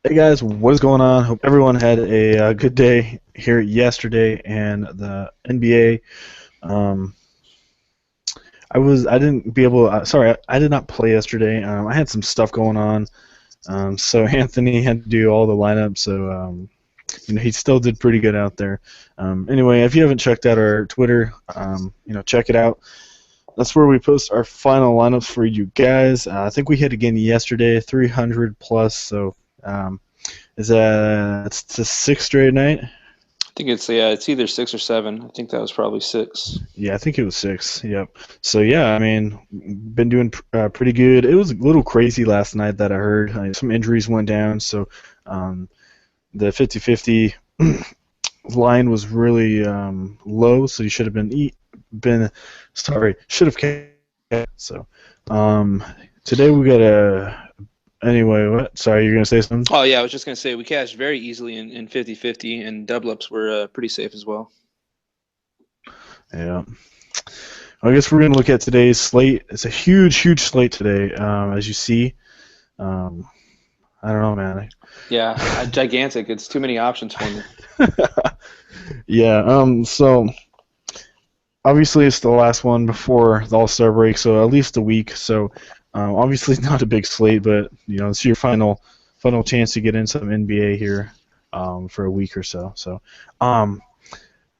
Hey guys, what is going on? Hope everyone had a good day here yesterday and the NBA. Um, I didn't be able. Sorry, I did not play yesterday. I had some stuff going on. So Anthony had to do all the lineups. So he still did pretty good out there. Anyway, if you haven't checked out our Twitter, check it out. That's where we post our final lineups for you guys. I think we hit again yesterday, 300 plus. So. Is that it's the sixth straight night? I think it's either 6 or 7. I think that was probably 6. Yeah, I think it was six. Yep. So yeah, I mean, been doing pretty good. It was a little crazy last night that I heard. Some injuries went down, so um, the 50-50 line was really low. So you should have been sorry, should have kept. So um, today we got a. Anyway, what? Sorry, you're gonna say something? Oh yeah, I was just gonna say we cashed very easily in 50-50, and double ups were pretty safe as well. Yeah. I guess we're going to look at today's slate. It's a huge, huge slate today, as you see. Um, I don't know, man. Yeah, gigantic. It's too many options for me. Yeah. So obviously it's the last one before the All Star break, so at least a week. So obviously not a big slate, but it's your final chance to get in some NBA here for a week or so. So.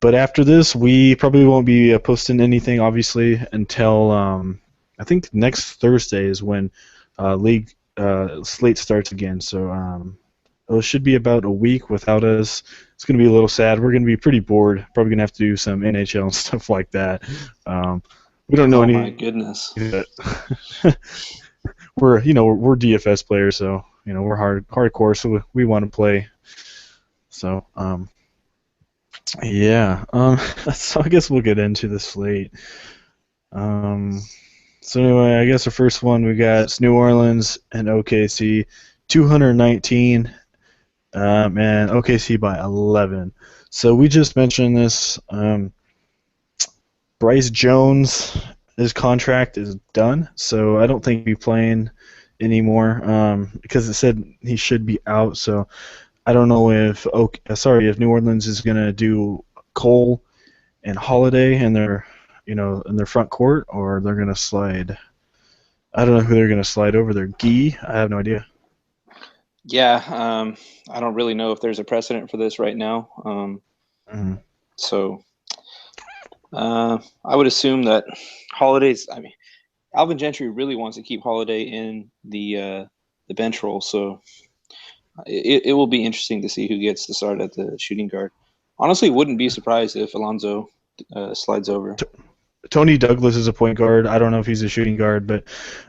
But after this, we probably won't be posting anything, obviously, until I think next Thursday is when league slate starts again. So it should be about a week without us. It's going to be a little sad. We're going to be pretty bored. Probably going to have to do some NHL and stuff like that. Um, we don't know Oh my any. goodness. We're DFS players, so we're hardcore, so we want to play. So yeah. So I guess we'll get into the slate. Um, so anyway, I guess the first one we got it's New Orleans and OKC, 219, and OKC by 11. So we just mentioned this. Bryce Jones, his contract is done, so I don't think he'll be playing anymore because it said he should be out. So I don't know if New Orleans is gonna do Cole and Holiday in their front court, or they're gonna slide. I don't know who they're gonna slide over there. Gee, I have no idea. Yeah, I don't really know if there's a precedent for this right now. Mhm. So I would assume that Holidays. I mean, Alvin Gentry really wants to keep Holiday in the bench role, so it will be interesting to see who gets the start at the shooting guard. Honestly, wouldn't be surprised if Alonzo slides over. T- Tony Douglas is a point guard. I don't know if he's a shooting guard, but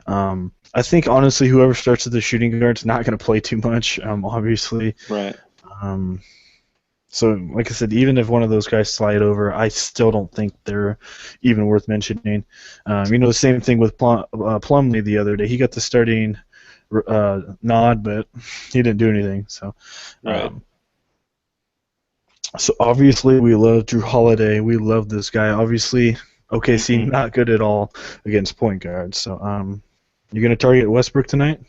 I think honestly, whoever starts at the shooting guard is not going to play too much. Obviously. Right. Um, so, like I said, even if one of those guys slide over, I still don't think they're even worth mentioning. The same thing with Plumlee the other day. He got the starting nod, but he didn't do anything. So, Right. um, so obviously we love Drew Holiday. We love this guy. Obviously, OKC hmm not good at all against point guards. So, you gonna target Westbrook tonight?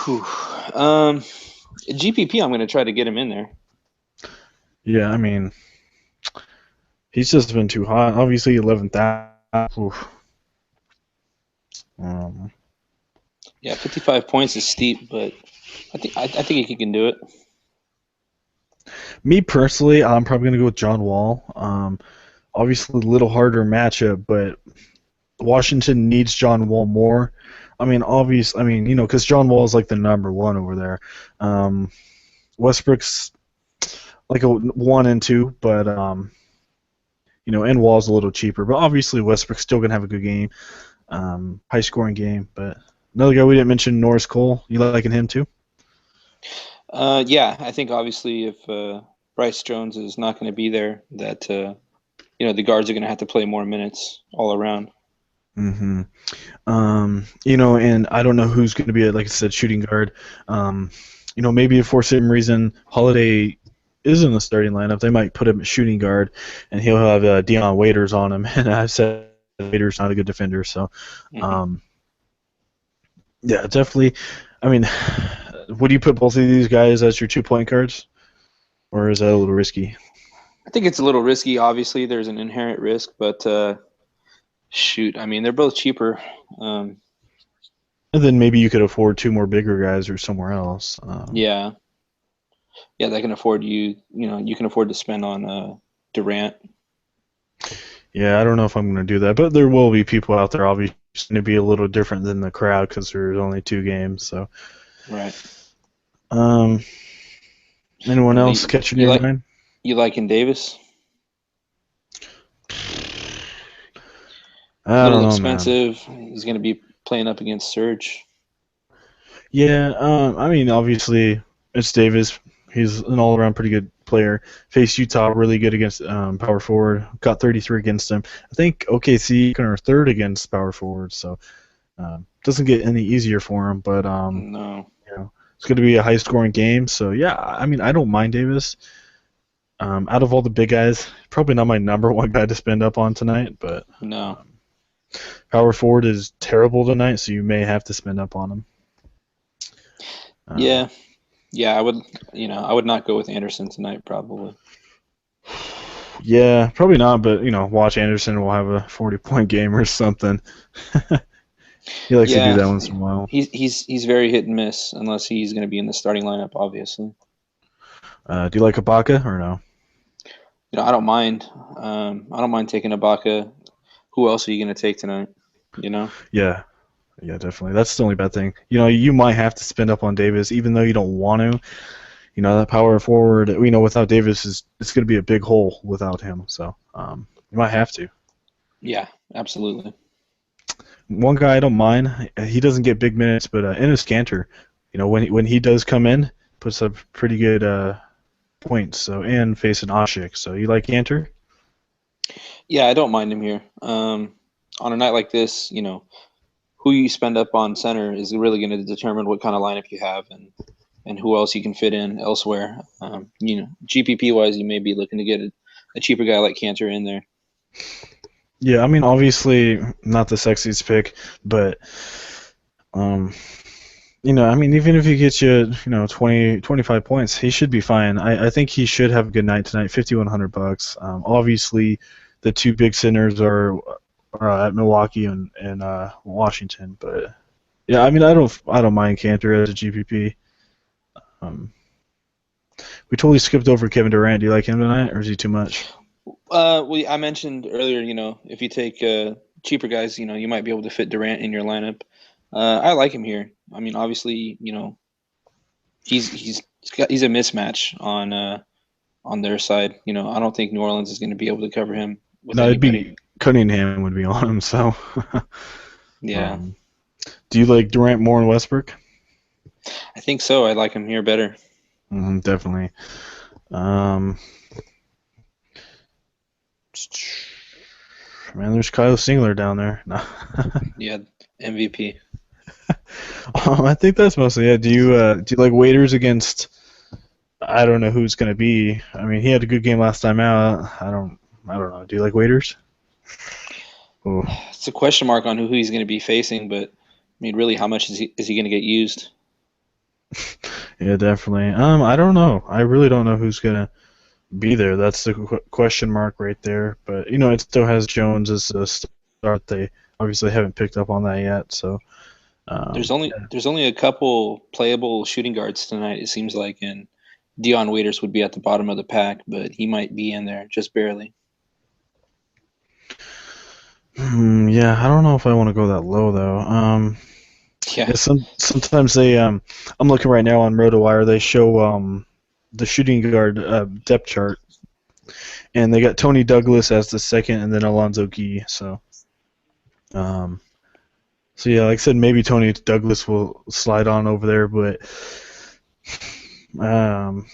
Whew. GPP, I'm going to try to get him in there. Yeah, I mean, he's just been too hot. Obviously, 11th. Um, Yeah, 55 points is steep, but I think he can do it. Me personally, I'm probably gonna go with John Wall. Obviously, a little harder matchup, but Washington needs John Wall more. Because John Wall is like the number one over there. Um, Westbrook's like a 1 and 2, but and Wall's a little cheaper. But obviously, Westbrook's still gonna have a good game, high scoring game. But another guy we didn't mention, Norris Cole. You liking him too? Yeah, I think obviously if Bryce Jones is not going to be there, that the guards are going to have to play more minutes all around. Mm-hmm. And I don't know who's going to be, like I said, shooting guard. Maybe if for some reason Holiday is in the starting lineup, they might put him at shooting guard, and he'll have Deion Waiters on him. And I've said Waiters not a good defender, so hmm um, yeah, definitely. I mean, would you put both of these guys as your 2 point guards, or is that a little risky? I think it's a little risky. Obviously, there's an inherent risk, but shoot, I mean, they're both cheaper. Um, And then maybe you could afford two more bigger guys or somewhere else. yeah, yeah, they can afford you. You know, you can afford to spend on Durant. Yeah, I don't know if I'm going to do that, but there will be people out there obviously going to be a little different than the crowd because there's only 2 games. So, Right. um, anyone Well, else catching you your like mind? you liking Davis? A I little don't know, man. expensive. He's going to be playing up against Surge. Yeah, I mean, obviously it's Davis. He's an all-around pretty good player. Faced Utah really good against power forward. Got 33 against him. I think OKC are third against power forward, so doesn't get any easier for him. But No, it's going to be a high-scoring game. So yeah, I mean, I don't mind Davis. Out of all the big guys, probably not my number one guy to spend up on tonight, but no. um, power forward is terrible tonight, so you may have to spend up on him. Um, Yeah, yeah. I would, I would not go with Anderson tonight. Probably. Yeah, probably not, but watch Anderson will have a 40-point game or something. He likes to do Yeah, that once in a while. he's very hit and miss unless he's going to be in the starting lineup. Obviously, Do you like Ibaka or no? I don't mind. I don't mind taking Ibaka. Who else are you going to take tonight? You know? Yeah, yeah, definitely. That's the only bad thing. You might have to spend up on Davis, even though you don't want to. That power forward, without Davis it's going to be a big hole without him. So you might have to. Yeah, absolutely. One guy I don't mind. He doesn't get big minutes, but Enes Kanter, when he does come in, puts up pretty good points. So and facing Ashik. So you like Kanter? Yeah, I don't mind him here. On a night like this, who you spend up on center is really going to determine what kind of lineup you have and who else you can fit in elsewhere. GPP wise, you may be looking to get a cheaper guy like Cantor in there. Yeah, I mean, obviously not the sexiest pick, but um, I mean, even if he gets you, 20, 25 points, he should be fine. I think he should have a good night tonight. $5,100. Obviously, the two big sinners are at Milwaukee and Washington, but yeah, I mean, I don't mind Cantor as a GPP. Um, we totally skipped over Kevin Durant. Do you like him tonight, or is he too much? I mentioned earlier, if you take cheaper guys, you might be able to fit Durant in your lineup. I like him here. I mean, obviously, he's a mismatch on their side. I don't think New Orleans is going to be able to cover him with No, it'd anybody. be Cunningham would be on him. So, Yeah, um, do you like Durant more than Westbrook? I think so. I like him here better. Definitely. Um, man, there's Kyle Singler down there. No. Yeah, MVP. I think that's mostly it. Do you like Waiters against? I don't know who's going to be. I mean, he had a good game last time out. I don't know. Do you like Waiters? Oh, It's a question mark on who he's going to be facing, but I mean, really, how much is he going to get used? yeah, definitely. I don't know. I really don't know who's gonna be there. That's the question mark right there. But it still has Jones as a start. They obviously haven't picked up on that yet. So There's um, only a couple playable shooting guards tonight. It seems like, and Dion Waiters would be at the bottom of the pack, but he might be in there just barely. yeah, I don't know if I want to go that low though. Yeah, Yeah, sometimes they I'm looking right now on RotoWire. They show the shooting guard depth chart, and they got Tony Douglas as the second, and then Alonzo Gee. Um, so yeah, like I said, maybe Tony Douglas will slide on over there, but um,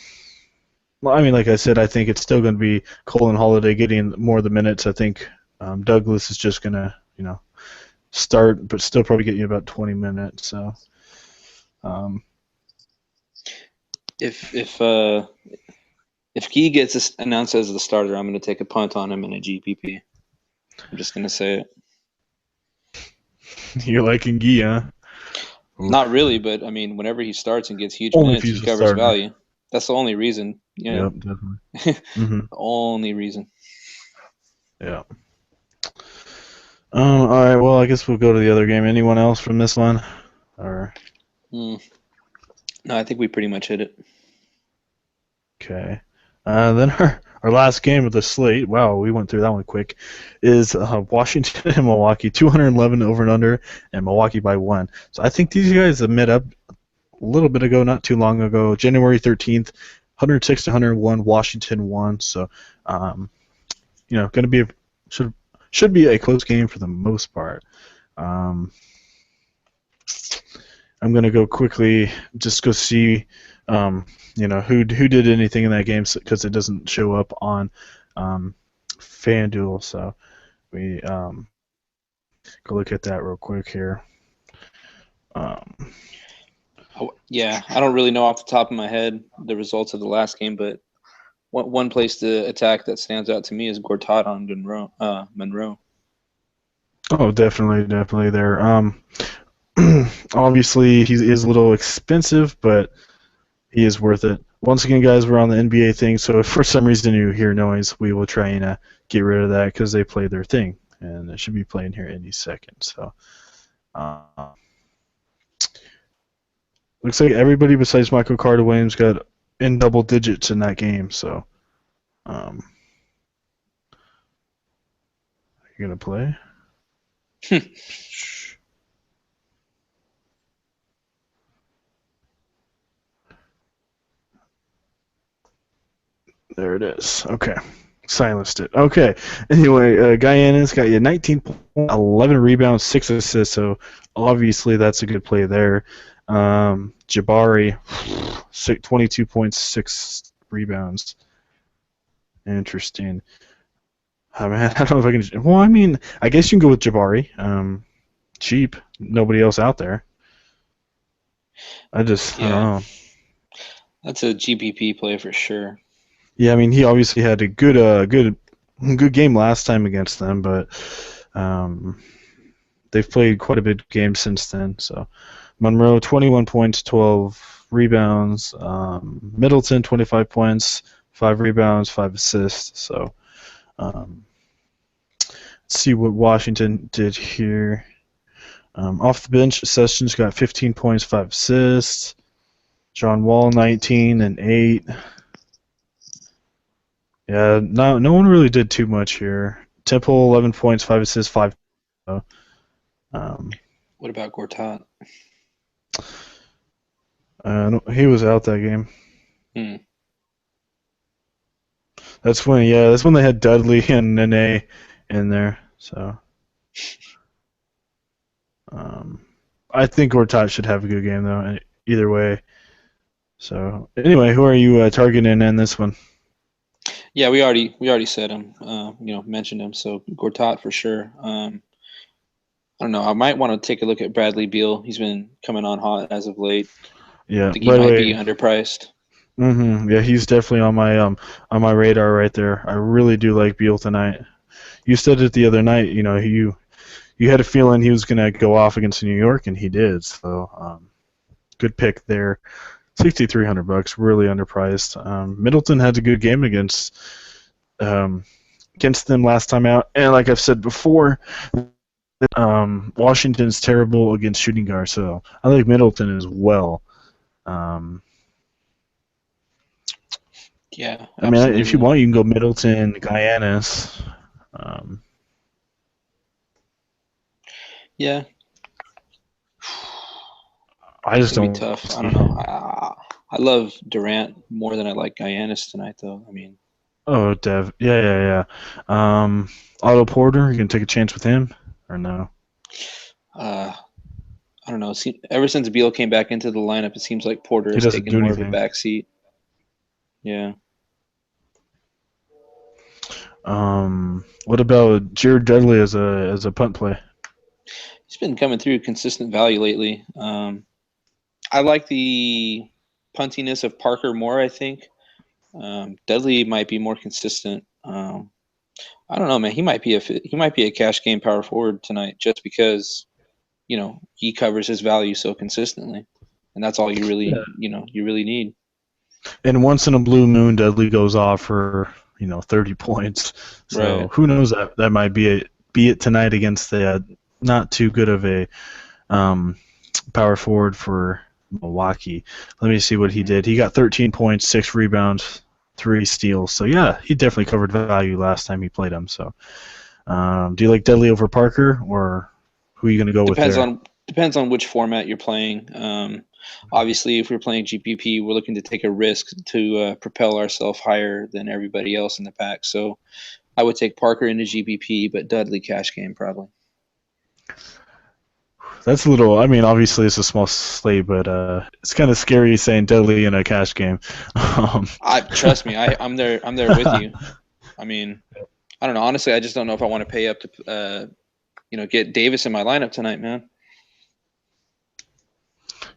well, I mean, like I said, I think it's still going to be Cole and Holiday getting more of the minutes. I think Douglas is just going to start, but still probably get you about 20 minutes. So. Um, if if Gee gets announced as the starter, I'm going to take a punt on him in a GPP. I'm just going to say it. you're liking Gee, huh? Not Oof. really, but I mean, whenever he starts and gets huge Only if minutes, he's he a covers starter. value. That's the only reason. Yep, definitely. The Hmm. only reason. Yeah. All right. Well, I guess we'll go to the other game. Anyone else from this one? Or Mm. No, I think we pretty much hit it. okay. Then our last game of the slate. Wow, we went through that one quick. Is Washington and Milwaukee 211 over and under, and Milwaukee by 1. So I think these guys have met up a little bit ago, not too long ago, January 13th, 106 to 101. Washington won. So going to be should be a close game for the most part. Um, I'm gonna go quickly, just go see, who did anything in that game because it doesn't show up on Fanduel. So we go look at that real quick here. Um, Oh, yeah, I don't really know off the top of my head the results of the last game, but one place to attack that stands out to me is Gortat on Monroe. oh, definitely there. Obviously he is a little expensive, but he is worth it. Once again, guys, we're on the NBA thing, so if for some reason you hear noise, we will try and get rid of that because they play their thing, and it should be playing here any second. So, looks like everybody besides Michael Carter Williams got in double digits in that game. So, um, you gonna play? There it is. Okay. Silenced it. Okay. Anyway, Guyana's got you 19 11 rebounds, 6 assists. So obviously that's a good play there. Jabari, 22 points, 6 rebounds. Interesting. I mean, I don't know if I can. Well, I mean, I guess you can go with Jabari. Cheap. Nobody else out there. I don't Yeah, know. that's a GPP play for sure. Yeah, I mean, he obviously had a good game last time against them, but um, they've played quite a bit of games since then. So Monroe, 21 points, 12 rebounds. Middleton, 25 points, 5 rebounds, 5 assists. So let's see what Washington did here. Off the bench, Sessions got 15 points, 5 assists. John Wall, 19 and 8. Yeah, no one really did too much here. Temple, 11 points, 5 assists, 5. Um, What about Gortat? he was out that game. Hmm. That's when they had Dudley and Nene in there. So um, I think Gortat should have a good game though. Either way. So anyway, who are you targeting in this one? Yeah, we already said him. Mentioned him. So Gortat for sure. I don't know. I might want to take a look at Bradley Beal. He's been coming on hot as of late. I Yeah. think he By the might be way, underpriced. yeah, he's definitely on my radar right there. I really do like Beal tonight. You said it the other night. You had a feeling he was gonna go off against New York, and he did. So good pick there. $6,300, really underpriced. Middleton had a good game um, against them last time out, and like I've said before, Washington's terrible against shooting guards, so I like Middleton as well. Um, Yeah, I mean, if you absolutely. want, you can go Middleton, Guyanis. Um, Yeah, I it's just gonna be don't tough. I don't see. know. I love Durant more than I like Giannis tonight, though. I mean, Oh, Dev, yeah. Otto Porter, you can take a chance with him or no? uh, I don't know. Ever since Beal came back into the lineup, it seems like Porter He has doesn't taken do more of a anything. back seat. Yeah. What about Jared Dudley as a punt play? He's been coming through consistent value lately. I like the puntiness of Parker more, I think. Dudley might be more consistent. I don't know, man. He might be a cash game power forward tonight just because he covers his value so consistently, and that's all you really need. And once in a blue moon, Dudley goes off for 30 points. So Right. who knows, that might be it tonight against the not too good of a um, power forward for Milwaukee. Let me see what he did. He got 13 points, 6 rebounds, 3 steals. So yeah, he definitely covered value last time he played him. So do you like Dudley over Parker, or who are you going to go with Depends there? on depends on which format you're playing. Obviously, if we're playing GPP, we're looking to take a risk to propel ourselves higher than everybody else in the pack. So I would take Parker into GPP, but Dudley cash game probably. That's a little. I mean, obviously it's a small slate, but it's kind of scary saying Dudley in a cash game. Um, I trust me, I'm there with you. I mean, I don't know. Honestly, I just don't know if I want to pay up to get Davis in my lineup tonight, man.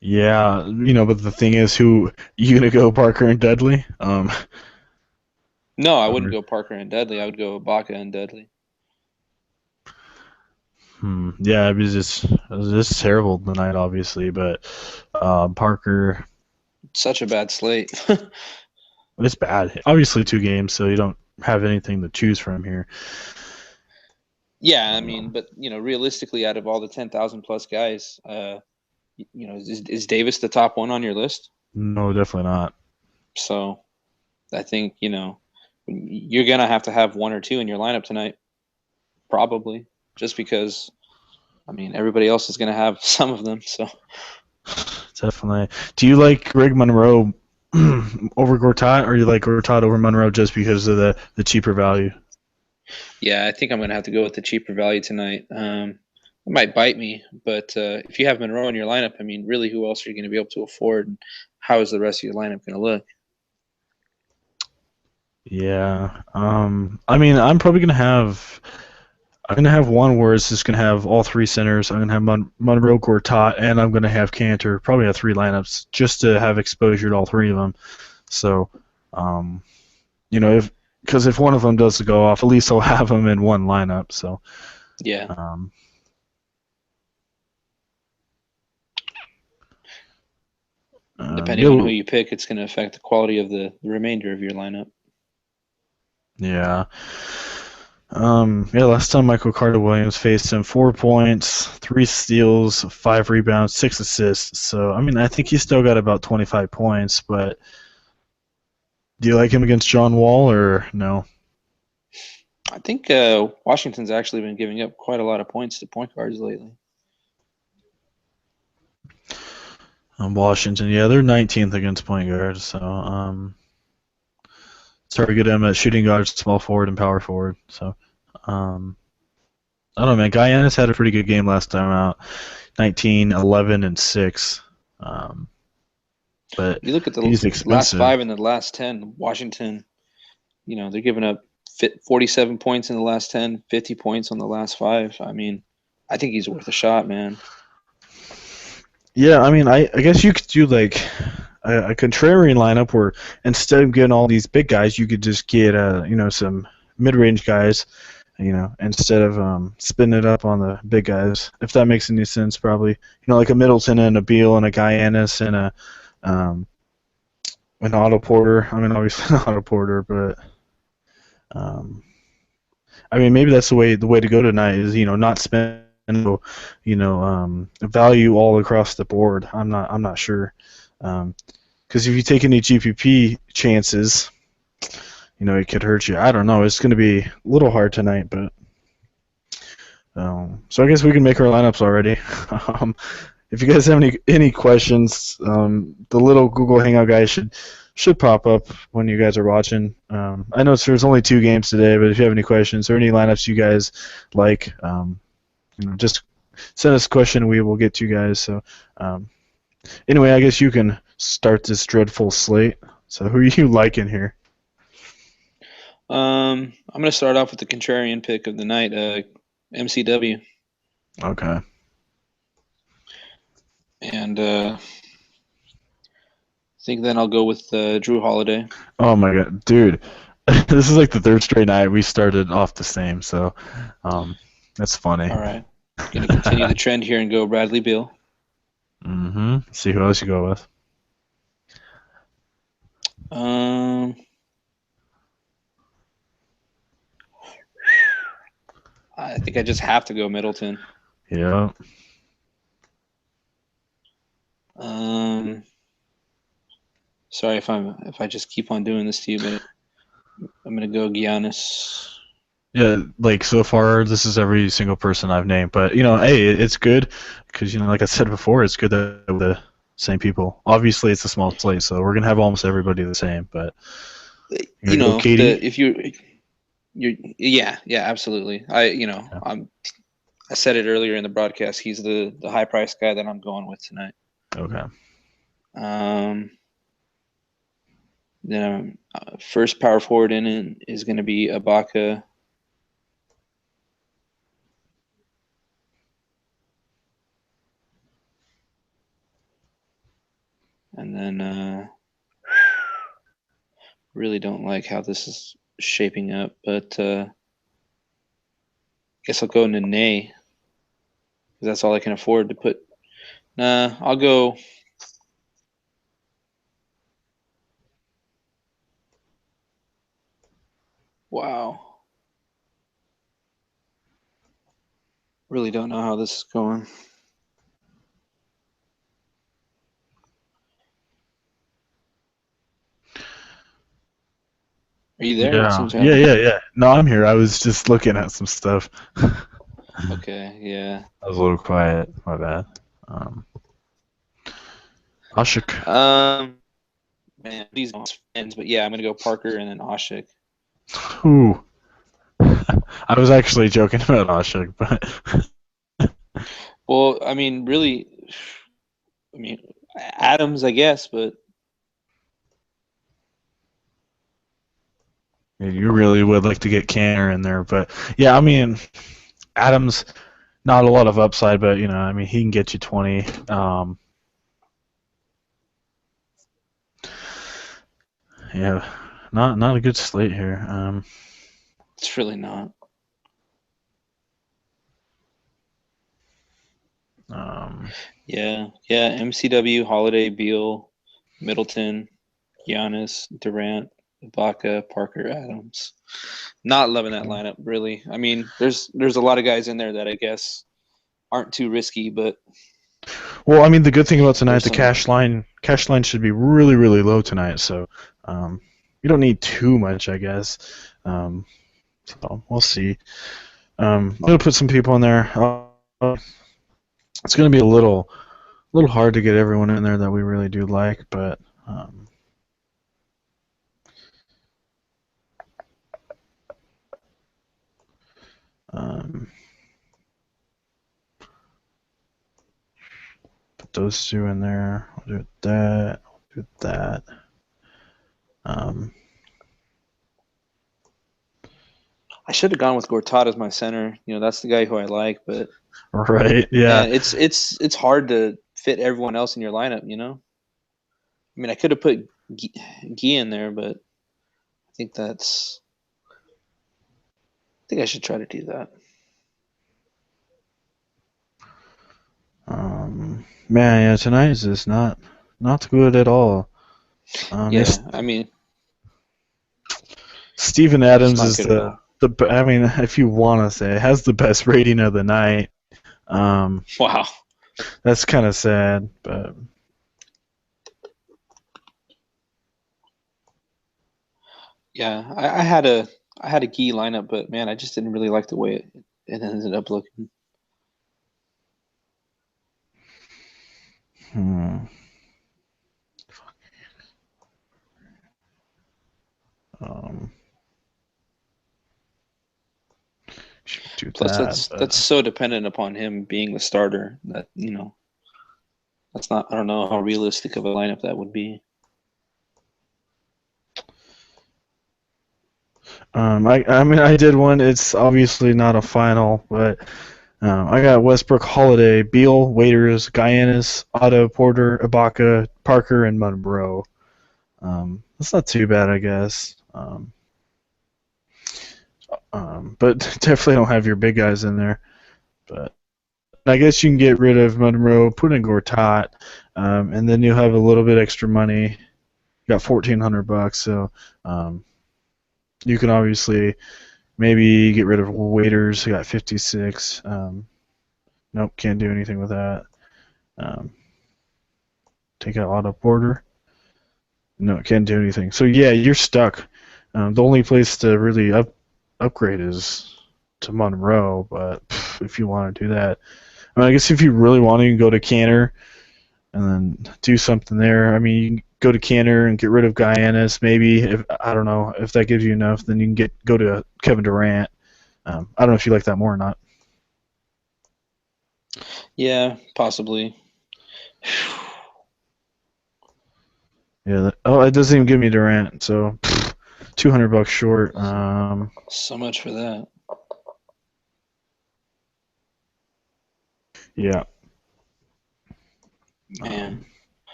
yeah, but the thing is, who you gonna go, Parker and Dudley? No, I wouldn't Or- go Parker and Dudley. I would go Ibaka and Dudley. yeah, it was just terrible tonight, obviously, but Parker, Such a bad slate. it's bad. Obviously, 2 games, so you don't have anything to choose from here. Yeah, I mean, Um, but realistically, out of all the 10,000 plus guys, is Davis the top one on your list? no, definitely not. So I think you're gonna have to have one or two in your lineup tonight, probably, just because I mean everybody else is gonna have some of them. So Definitely. Do you like Greg Monroe over Gortat, or you like Gortat over Monroe just because of the cheaper value? yeah, I think I'm gonna have to go with the cheaper value tonight. It might bite me, but if you have Monroe in your lineup, I mean, really, who else are you going to be able to afford? And how is the rest of your lineup going to look? Yeah. I mean, I'm gonna have one where it's just gonna have all 3 centers. I'm gonna have Monroe, Gortat, and I'm gonna have Cantor. Probably have 3 lineups just to have exposure to all 3 of them. So, um, if because if one of them does go off, at least I'll have them in one lineup. So, Yeah, um, depending on who yeah, you pick, it's going to affect the quality of the remainder of your lineup. yeah. Yeah, last time Michael Carter Williams faced him, 4 points, 3 steals, 5 rebounds, 6 assists. So, I mean, I think he's still got about 25 points, but do you like him against John Wall or no? I think Washington's actually been giving up quite a lot of points to point guards lately. Washington, yeah, they're 19th against point guards, so target him at shooting guard, small forward, and power forward. So, um, I don't know, man. Guy Ennis had a pretty good game last time out, 19, 11, and 6. Um, but You look at the he's last expensive. five and the last 10, Washington, they're giving up 47 points in the last 10, 50 points on the last five. I mean, I think he's worth a shot, man. Yeah, I mean, I guess you could do like a contrarian lineup where instead of getting all these big guys, you could just get some mid-range guys, instead of spinning it up on the big guys. If that makes any sense, probably like a Middleton and a Beal and a Guy Ennis and um, an Otto Porter. I mean, obviously not Otto Porter, but um, I mean maybe that's the way to go tonight is not spend value all across the board. I'm not sure. Because if you take any GPP chances, it could hurt you. I don't know. It's going to be a little hard tonight, but so I guess we can make our lineups already. um, if you guys have any questions, the little Google Hangout guy should pop up when you guys are watching. I know there's only 2 games today, but if you have any questions or any lineups you guys like, just send us a question. We will get to you guys. So anyway, I guess you can start this dreadful slate. So who are you liking here? I'm going to start off with the contrarian pick of the night, MCW. Okay. And I think then I'll go with Drew Holiday. Oh my god, dude. This is like the third straight night we started off the same, so that's funny. All right. Going to continue the trend here and go Bradley Beal. See who else you go with. Um, I think I just have to go Middleton. Yeah. Sorry if I just keep on doing this to you, but I'm gonna go Giannis. Yeah, like so far, this is every single person I've named. But hey, it's good because like I said before, it's good that we're the same people. Obviously, it's a small slate, so we're gonna have almost everybody the same. But you're gonna go KD. If you're yeah, absolutely. Yeah. I said it earlier in the broadcast. He's the high price guy that I'm going with tonight. Okay. Then first power forward in is going to be Ibaka. And then really don't like how this is shaping up, but I guess I'll go Nene because that's all I can afford to put. Nah, I'll go. Wow. Really don't know how this is going. Are you there? It Yeah. seems Yeah. like. Yeah. Yeah. No, I'm here. I was just looking at some stuff. Okay, yeah. I was a little quiet. My bad. Um, Ashik. Man, these ends, but yeah, I'm gonna go Parker and then Ashik. Ooh. I was actually joking about Ashik, but Well, I mean, really, I mean, Adams, I guess, but you really would like to get Canner in there. But yeah, I mean, Adams, not a lot of upside, but I mean, he can get you 20. Yeah, not a good slate here. it's really not. Um, Yeah, MCW, Holiday, Beal, Middleton, Giannis, Durant, Ibaka, Parker, Adams. Not loving that lineup, really. I mean, there's a lot of guys in there that I guess aren't too risky, but well, I mean, the good thing about tonight, there's the some. cash line should be really, really low tonight. So, you don't need too much, I guess. So we'll see. I'm gonna put some people in there. It's gonna be a little hard to get everyone in there that we really do like, but um, put those two in there. I'll do that. I'll do that. Um, I should have gone with Gortat as my center. That's the guy who I like, but right? Yeah. man, it's hard to fit everyone else in your lineup. I mean, I could have put Guy in there, but I think I should try to do that. Man, yeah, tonight is just not good at all. Yeah, I mean, Steven it's Adams not is good at all. I mean, if you want to say, has the best rating of the night. Um, Wow. that's kind of sad, but Yeah, I had a key lineup, but man, I just didn't really like the way it ended up looking. hmm, um, should do Plus, that. that's But so dependent upon him being the starter that that's not. I don't know how realistic of a lineup that would be. I mean, I did one. It's obviously not a final, but I got Westbrook, Holiday, Beal, Waiters, Giannis, Otto, Porter, Ibaka, Parker, and Monroe. That's not too bad, I guess. But definitely don't have your big guys in there. But I guess you can get rid of Monroe, put in Gortat, and then you'll have a little bit extra money. You got $1,400, so you can obviously maybe get rid of Waiters. You got 56. Nope, can't do anything with that. Um, take out Otto Porter. No, can't do anything. So yeah, you're stuck. The only place to really upgrade is to Monroe, but if you want to do that, I mean, I guess if you really want to, you can go to Canner and then do something there. I mean, you can go to Canner and get rid of Guyanis. Maybe if I don't know if that gives you enough, then you can go to Kevin Durant. I don't know if you like that more or not. Yeah, possibly. Yeah. It doesn't even give me Durant, so $200 short. So much for that. Yeah. Man,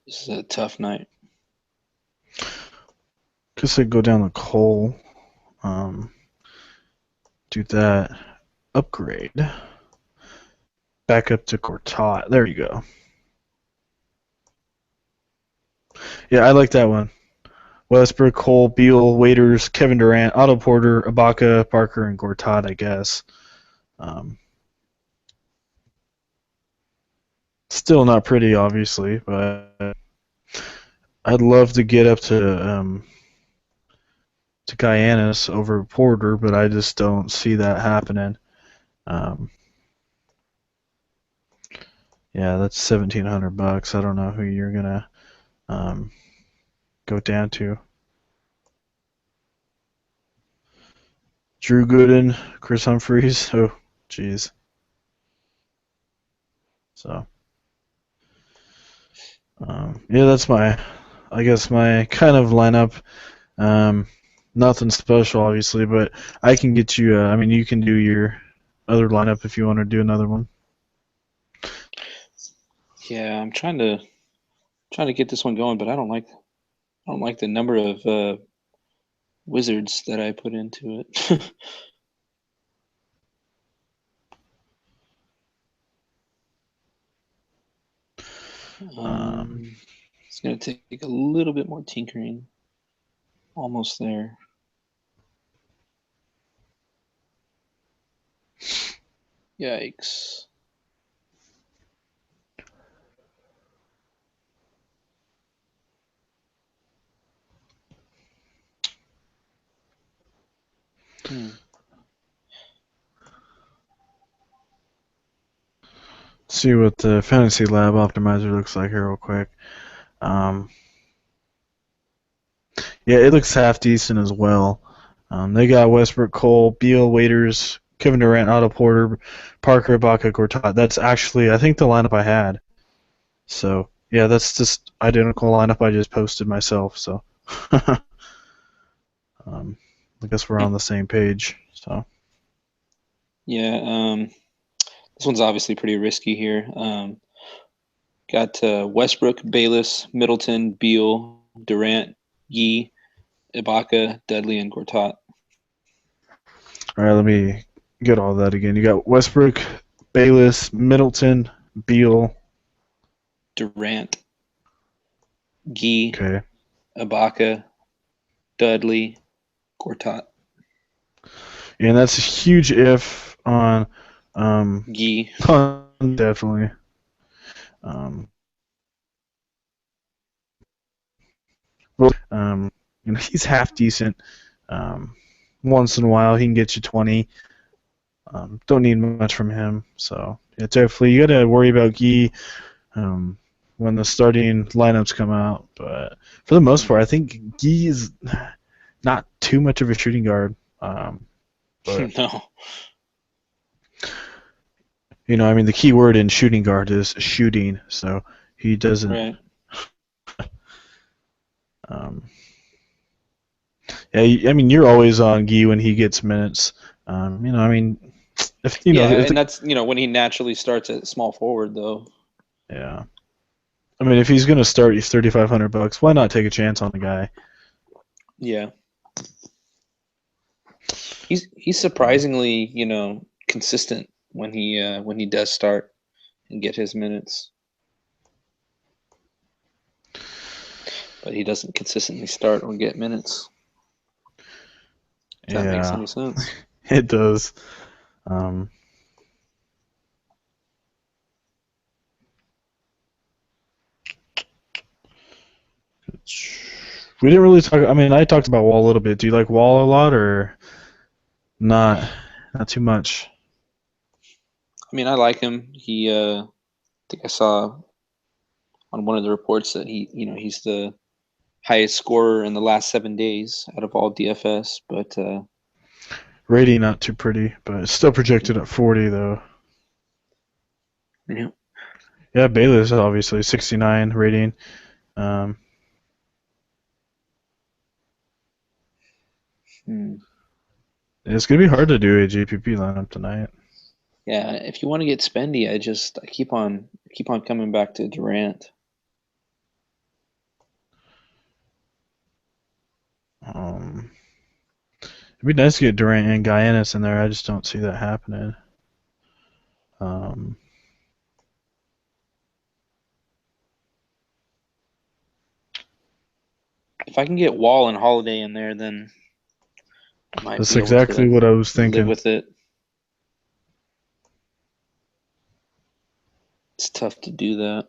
this is a tough night. Guess I'd go down the Cole. Do that. Upgrade. Back up to Cortot. There you go. Yeah, I like that one. Westbrook, Cole, Beal, Waiters, Kevin Durant, Otto Porter, Ibaka, Parker, and Gortat, I guess. Um, Still not pretty, obviously, but I'd love to get up to Guyanis over Porter, but I just don't see that happening. Um, yeah, that's $1,700. I don't know who you're gonna um, go down to. Drew Gooden, Chris Humphries. Oh, jeez. So, yeah, that's I guess my kind of lineup. Um, Nothing special, obviously, but I can get you. I mean, you can do your other lineup if you want to do another one. Yeah, I'm trying to get this one going, but I don't like the number of wizards that I put into it. Um, It's gonna take a little bit more tinkering. Almost there. Yikes. Hmm. See what the Fantasy Lab optimizer looks like here, real quick. Um, yeah, it looks half decent as well. They got Westbrook, Cole, Beal, Waiters, Kevin Durant, Otto Porter, Parker, Ibaka, Gortat. That's actually, I think, the lineup I had. So yeah, that's just identical lineup I just posted myself. So um, I guess we're on the same page. So Yeah, this one's obviously pretty risky here. Got Westbrook, Bayless, Middleton, Beal, Durant, Yee, Ibaka, Dudley, and Gortat. all right, let me get all that again. You got Westbrook, Bayless, Middleton, Beal. Durant, Yee, Okay, Ibaka, Dudley, Gortat. and that's a huge if on Yee. definitely. Um, um, he's half decent. Um, Once in a while, he can get you 20. Don't need much from him. So yeah, definitely you got to worry about Gee when the starting lineups come out. But for the most part, I think Gee is not too much of a shooting guard. But No. I mean, the key word in shooting guard is shooting. So he doesn't. Right. Um, yeah, I mean, you're always on Gee when he gets minutes. I mean, if Yeah, if and the that's when he naturally starts at small forward, though. yeah. I mean, if he's gonna start, he's $3,500. Why not take a chance on the guy? Yeah, he's Um, surprisingly consistent when he does start. and get his minutes. But he doesn't consistently start or get minutes. If that makes Yeah, any sense. it does. Um, we didn't really talk. I mean, I talked about Wall a little bit. Do you like Wall a lot or not? Not too much. I mean, I like him. I think I saw on one of the reports that he's the highest scorer in the last 7 days out of all DFS. But Rating not too pretty, but it's still projected at 40 though. yeah, Yeah, Bayless obviously 69 rating. Um, hmm. it's gonna be hard to do a JPP lineup tonight. Yeah, if you want to get spendy, I keep on coming back to Durant. Um, it'd be nice to get Durant and Giannis in there. I just don't see that happening. Um, If I can get Wall and Holiday in there, then I might that's be able exactly to what I was live thinking. with it. It's tough to do that.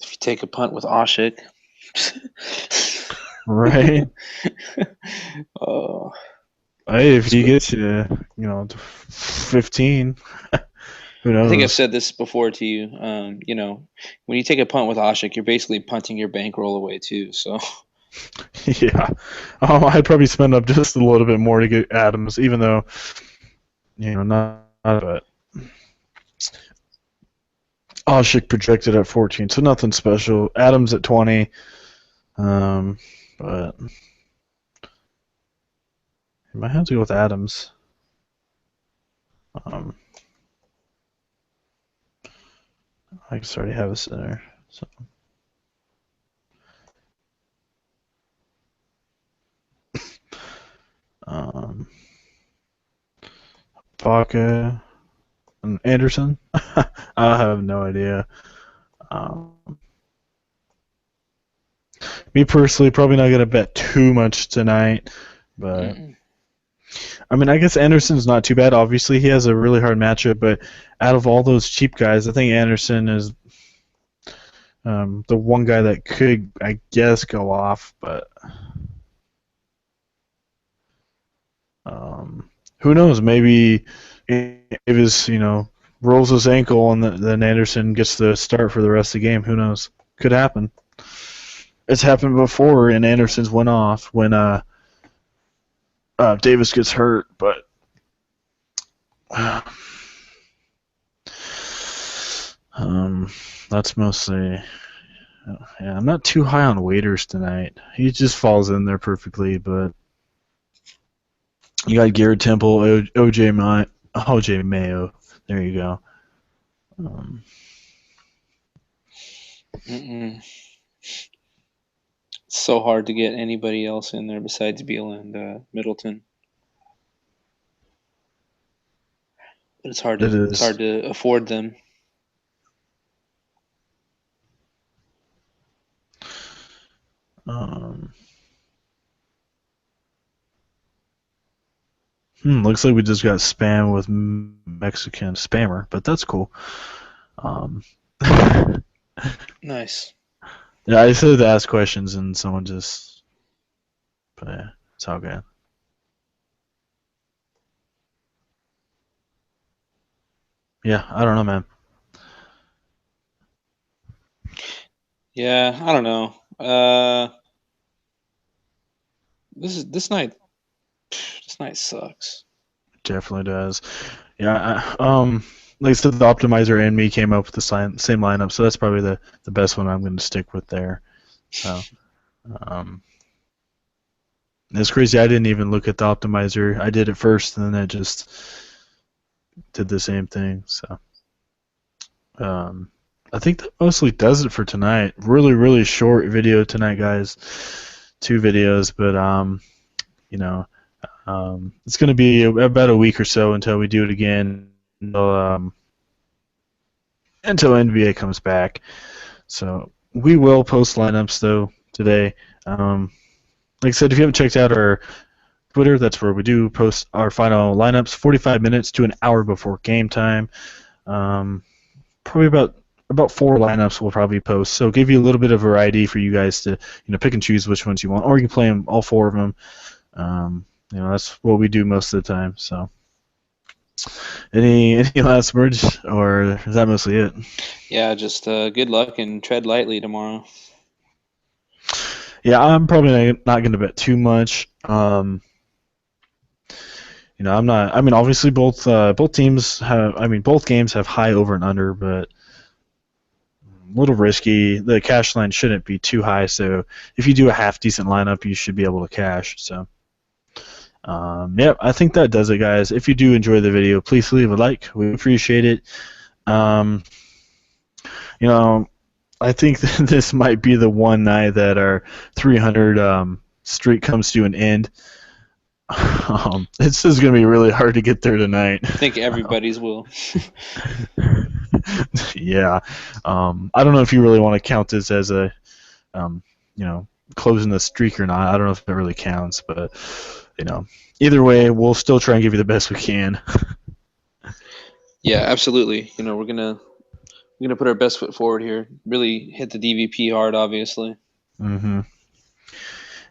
If you take a punt with Ashik. Right? Oh, Hey, if he squ- gets to 15, who I think I've knows? said this before to you. When you take a punt with Ashik, you're basically punting your bankroll away too. So Yeah. I'd probably spend up just a little bit more to get Adams, even though, not but Oshik projected at 14, so nothing special. Adams at 20, but you might have to go with Adams. Um, I guess I already have a center. So. Um, Baca and Anderson. I have no idea. Um, me personally, probably not gonna bet too much tonight, but mm-mm. I mean, I guess Anderson's not too bad. Obviously, he has a really hard matchup, but out of all those cheap guys, I think Anderson is the one guy that could, I guess, go off. But who knows? Maybe if his, rolls his ankle and then Anderson gets the start for the rest of the game. Who knows? Could happen. It's happened before, and Anderson's went off when Davis gets hurt. But that's mostly. Yeah, I'm not too high on Waiters tonight. He just falls in there perfectly, but you got Garrett Temple, OJ Mayo. There you go. Um, Mm-mm. It's so hard to get anybody else in there besides Beal and Middleton. But it it's hard is. to afford them. Um, looks like we just got spam with Mexican spammer, but that's cool. Um, Nice. yeah, I said to ask questions and someone just, but yeah, it's all good. Yeah, I don't know, man. Yeah, I don't know. This night. This night sucks. Definitely does. Yeah, like I said, the optimizer and me came up with the same lineup, so that's probably the best one I'm going to stick with there. So, um, it's crazy. I didn't even look at the optimizer. I did it first, and then it just did the same thing. So, I think that mostly does it for tonight. Really, really short video tonight, guys. 2 videos, but you know, it's going to be about a week or so until we do it again. until, until NBA comes back. So we will post lineups though today. Like I said, if you haven't checked out our Twitter, that's where we do post our final lineups 45 minutes to an hour before game time. Probably about 4 lineups we'll probably post. So give you a little bit of variety for you guys to pick and choose which ones you want, or you can play them all 4 of them. That's what we do most of the time. So any last words, or is that mostly it? Yeah, just good luck and tread lightly tomorrow. Yeah, I'm probably not going to bet too much. I'm not. I mean, obviously both teams have. I mean, both games have high over and under, but a little risky. The cash line shouldn't be too high, so if you do a half decent lineup, you should be able to cash. So, yeah, I think that does it, guys. If you do enjoy the video, please leave a like. We appreciate it. I think this might be the one night that our 300 streak comes to an end. It's just going to be really hard to get there tonight. I think everybody's will. Yeah. I don't know if you really want to count this as a, closing the streak or not. I don't know if it really counts, but, either way, we'll still try and give you the best we can. Yeah, absolutely. We're gonna put our best foot forward here. Really hit the DVP hard, obviously. Mm-hmm.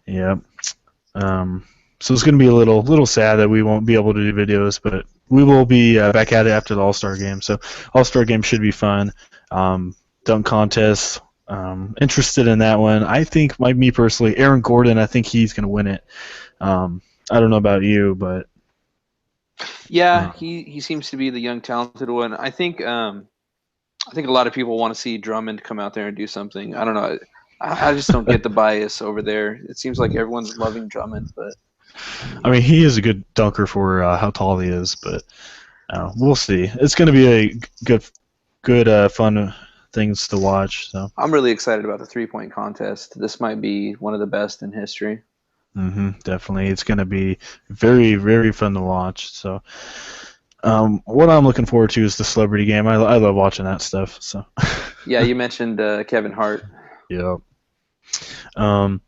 Yeah. So it's going to be a little sad that we won't be able to do videos, but we will be back at it after the All-Star game. So All-Star game should be fun. Dunk contest. Interested in that one. I think, me personally, Aaron Gordon, I think he's going to win it. I don't know about you, but yeah, he seems to be the young talented one. I think a lot of people want to see Drummond come out there and do something. I don't know. I just don't get the bias over there. It seems like everyone's loving Drummond, but I mean, he is a good dunker for how tall he is, but we'll see. It's going to be a good fun things to watch. So I'm really excited about the 3-point contest. This might be one of the best in history. Definitely, it's going to be very, very fun to watch. So, what I'm looking forward to is the celebrity game. I love watching that stuff. So, yeah, you mentioned Kevin Hart. Yeah. I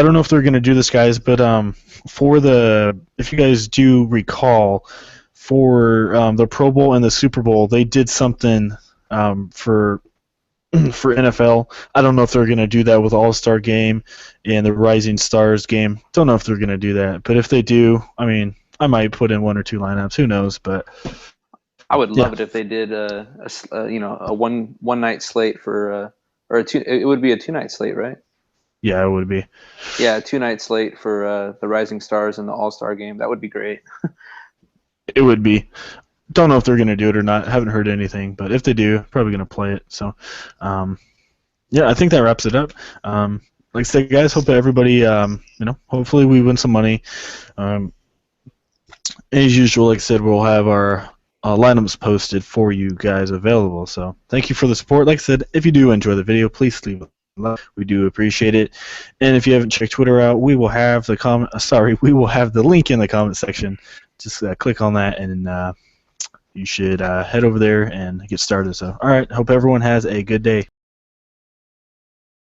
don't know if they're going to do this, guys, but if you guys do recall, for the Pro Bowl and the Super Bowl, they did something for NFL. I don't know if they're going to do that with All-Star Game and the Rising Stars game. Don't know if they're going to do that, but if they do, I mean, I might put in 1 or 2 lineups. Who knows? But I would love it if they did a one night slate for or it would be a 2-night slate, right? Yeah, it would be. Yeah, a 2-night slate for the Rising Stars and the All-Star game. That would be great. It would be. Don't know if they're going to do it or not. Haven't heard anything, but if they do, probably going to play it. So, yeah, I think that wraps it up. Like I said, guys, hope that everybody, hopefully we win some money. As usual, like I said, we'll have our lineups posted for you guys available. So, thank you for the support. Like I said, if you do enjoy the video, please leave a like. We do appreciate it. And if you haven't checked Twitter out, we will have the link in the comment section. Just click on that and you should head over there and get started. So, all right. Hope everyone has a good day.